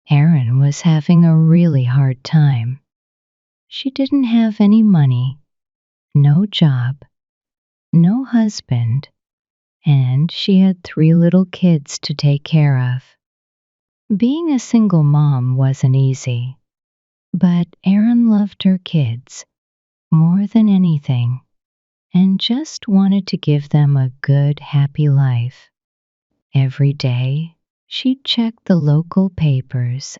Erin was having a really hard time. She didn't have any money, no job, no husband, and she had 3 little kids to take care of. Being a single mom wasn't easy, but Erin loved her kids more than anything and just wanted to give them a good, happy life. Every day, she'd check the local papers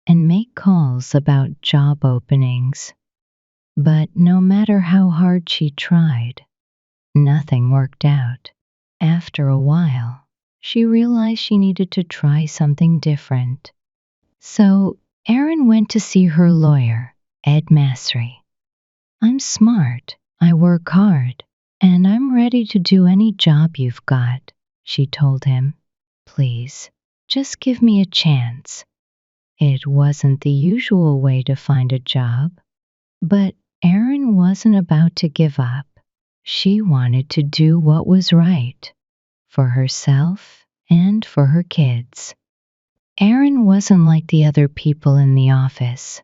and make calls about job openings. But no matter how hard she tried, nothing worked out. After a while, she realized she needed to try something different. So Erin went to see her lawyer, Ed Masry. "I'm smart, I work hard, and I'm ready to do any job you've got," she told him. "Please, just give me a chance." It wasn't the usual way to find a job, but Erin wasn't about to give up. She wanted to do what was right for herself and for her kids. Erin wasn't like the other people in the office.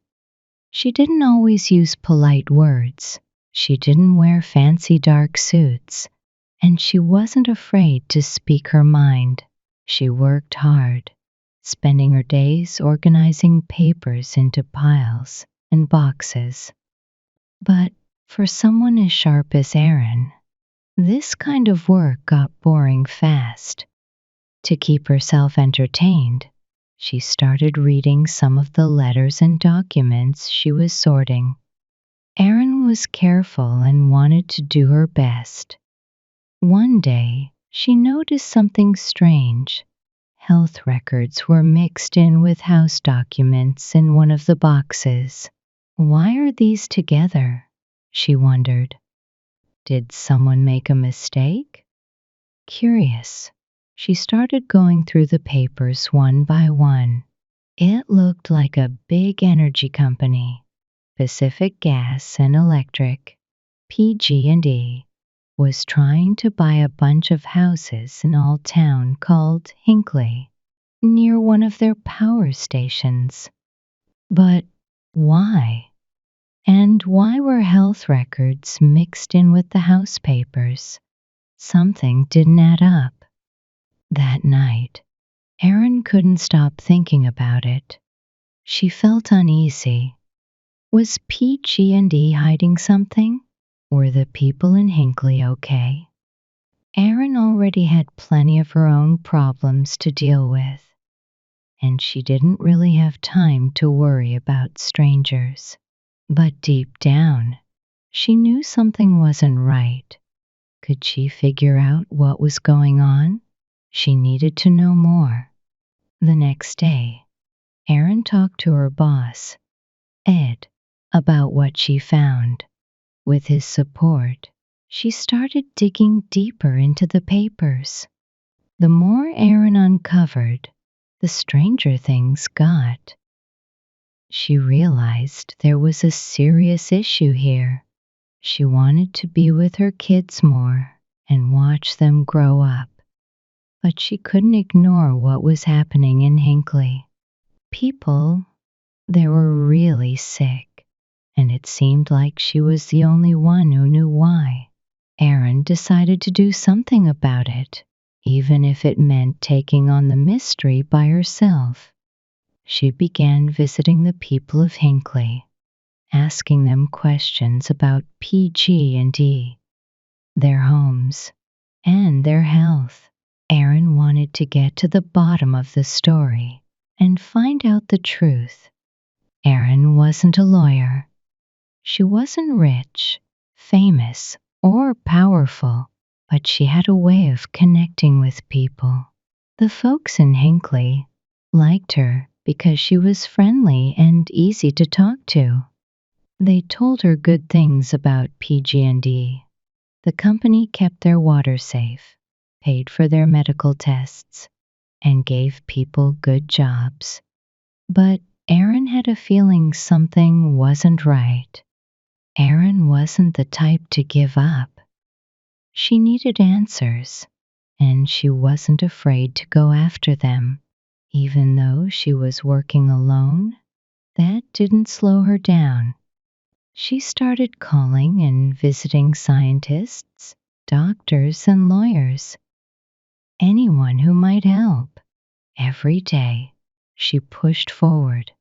She didn't always use polite words. She didn't wear fancy dark suits, and she wasn't afraid to speak her mind. She worked hard, spending her days organizing papers into piles and boxes. But for someone as sharp as Erin, this kind of work got boring fast. To keep herself entertained, she started reading some of the letters and documents she was sorting. Erin was careful and wanted to do her best. One day, she noticed something strange. Health records were mixed in with house documents in one of the boxes. "Why are these together?" she wondered. Did someone make a mistake? Curious, she started going through the papers one by one. It looked like a big energy company, Pacific Gas and Electric, PG&E, was trying to buy a bunch of houses in a town called Hinckley, near one of their power stations. But why? And why were health records mixed in with the house papers? Something didn't add up. That night, Erin couldn't stop thinking about it. She felt uneasy. Was PG&E hiding something? Were the people in Hinckley okay? Erin already had plenty of her own problems to deal with, and she didn't really have time to worry about strangers. But deep down, she knew something wasn't right. Could she figure out what was going on? She needed to know more. The next day, Erin talked to her boss, Ed, about what she found. With his support, she started digging deeper into the papers. The more Erin uncovered, the stranger things got. She realized there was a serious issue here. She wanted to be with her kids more and watch them grow up. But she couldn't ignore what was happening in Hinckley. People, they were really sick, and it seemed like she was the only one who knew why. Erin decided to do something about it, even if it meant taking on the mystery by herself. She began visiting the people of Hinckley, asking them questions about PG&E, their homes, and their health. Erin wanted to get to the bottom of the story and find out the truth. Erin wasn't a lawyer. She wasn't rich, famous, or powerful, but she had a way of connecting with people. The folks in Hinckley liked her because she was friendly and easy to talk to. They told her good things about PG&E. The company kept their water safe, paid for their medical tests, and gave people good jobs. But Erin had a feeling something wasn't right. Erin wasn't the type to give up. She needed answers, and she wasn't afraid to go after them, Even though she was working alone, that didn't slow her down. She started calling and visiting scientists, doctors, and lawyers, anyone who might help. Every day, she pushed forward,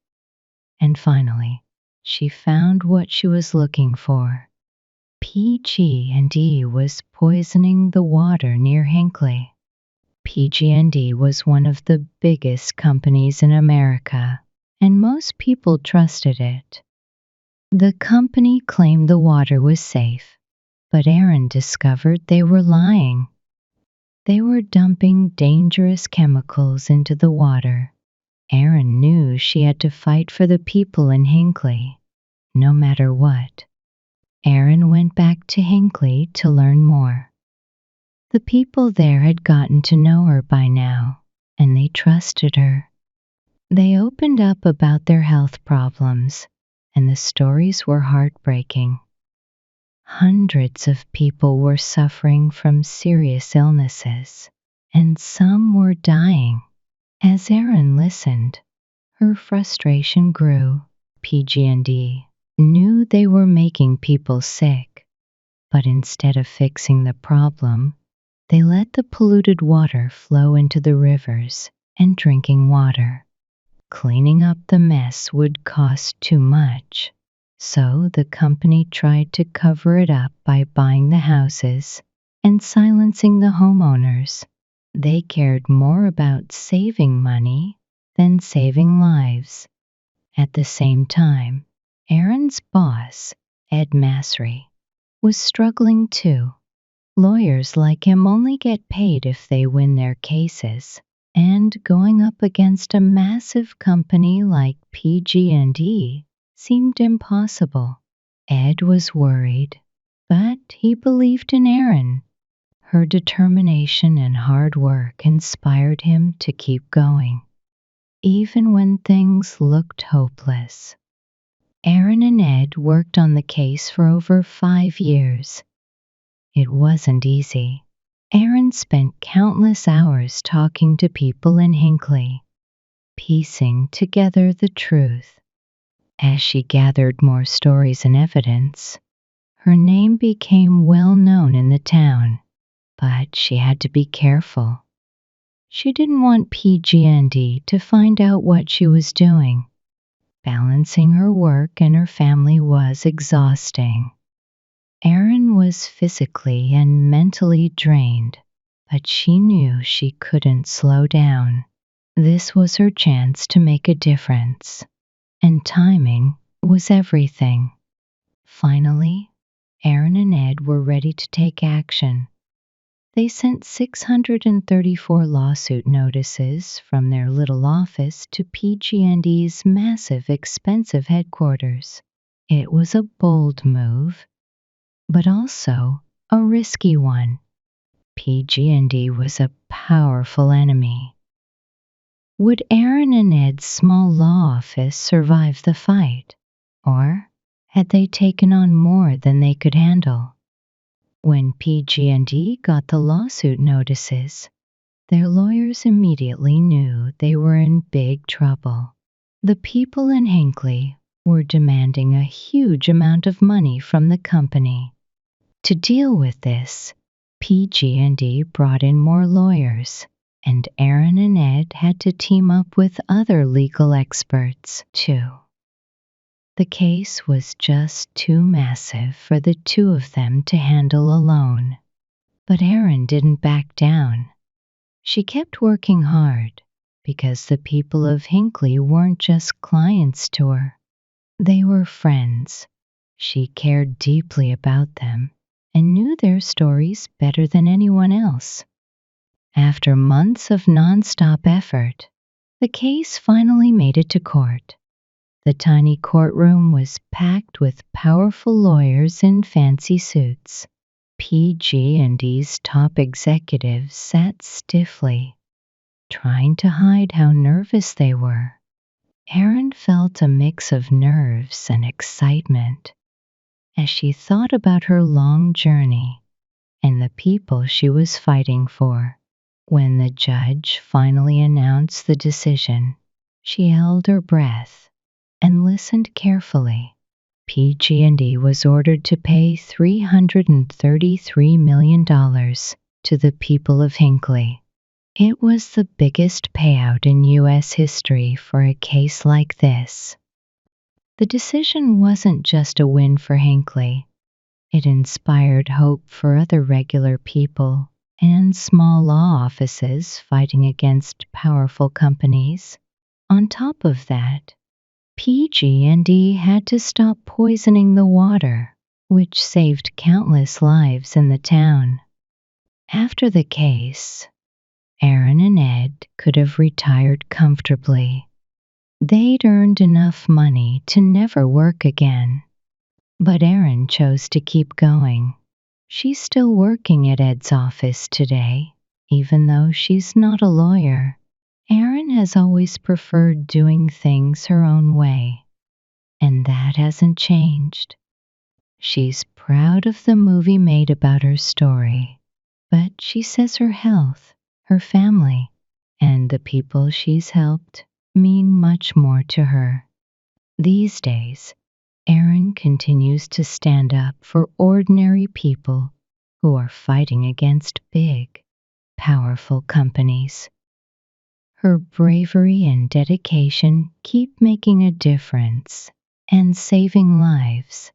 and finally, she found what she was looking for. PG&E was poisoning the water near Hinckley. PG&E was one of the biggest companies in America, and most people trusted it. The company claimed the water was safe, but Erin discovered they were lying. They were dumping dangerous chemicals into the water. Erin knew she had to fight for the people in Hinckley, no matter what. Erin went back to Hinckley to learn more. The people there had gotten to know her by now, and they trusted her. They opened up about their health problems, and the stories were heartbreaking. Hundreds of people were suffering from serious illnesses, and some were dying. As Erin listened, her frustration grew. PG&E knew they were making people sick, but instead of fixing the problem, they let the polluted water flow into the rivers and drinking water. Cleaning up the mess would cost too much, so the company tried to cover it up by buying the houses and silencing the homeowners. They cared more about saving money than saving lives. At the same time, Erin's boss, Ed Masry, was struggling too. Lawyers like him only get paid if they win their cases, and going up against a massive company like PG&E seemed impossible. Ed was worried, but he believed in Erin. Her determination and hard work inspired him to keep going, even when things looked hopeless. Erin and Ed worked on the case for over 5 years. It wasn't easy. Erin spent countless hours talking to people in Hinckley, piecing together the truth. As she gathered more stories and evidence, her name became well known in the town, but she had to be careful. She didn't want PG&E to find out what she was doing. Balancing her work and her family was exhausting. Erin was physically and mentally drained, but she knew she couldn't slow down. This was her chance to make a difference, and timing was everything. Finally, Erin and Ed were ready to take action. They sent 634 lawsuit notices from their little office to PG&E's massive, expensive headquarters. It was a bold move, but also a risky one. PG&E was a powerful enemy. Would Erin and Ed's small law office survive the fight, or had they taken on more than they could handle? When PG&E got the lawsuit notices, their lawyers immediately knew they were in big trouble. The people in Hinckley were demanding a huge amount of money from the company. To deal with this, PG&E brought in more lawyers, and Erin and Ed had to team up with other legal experts, too. The case was just too massive for the two of them to handle alone. But Erin didn't back down. She kept working hard because the people of Hinckley weren't just clients to her. They were friends. She cared deeply about them and knew their stories better than anyone else. After months of nonstop effort, the case finally made it to court. The tiny courtroom was packed with powerful lawyers in fancy suits. PG&E's top executives sat stiffly, trying to hide how nervous they were. Erin felt a mix of nerves and excitement as she thought about her long journey and the people she was fighting for. When the judge finally announced the decision, she held her breath and listened carefully. PG&E was ordered to pay $333 million to the people of Hinckley. It was the biggest payout in U.S. history for a case like this. The decision wasn't just a win for Hinckley. It inspired hope for other regular people and small law offices fighting against powerful companies. On top of that, PG&E had to stop poisoning the water, which saved countless lives in the town. After the case, Aaron and Ed could have retired comfortably. They'd earned enough money to never work again. But Aaron chose to keep going. She's still working at Ed's office today, even though she's not a lawyer. Aaron has always preferred doing things her own way, and that hasn't changed. She's proud of the movie made about her story, but she says her health, her family, and the people she's helped mean much more to her. These days, Erin continues to stand up for ordinary people who are fighting against big, powerful companies. Her bravery and dedication keep making a difference and saving lives.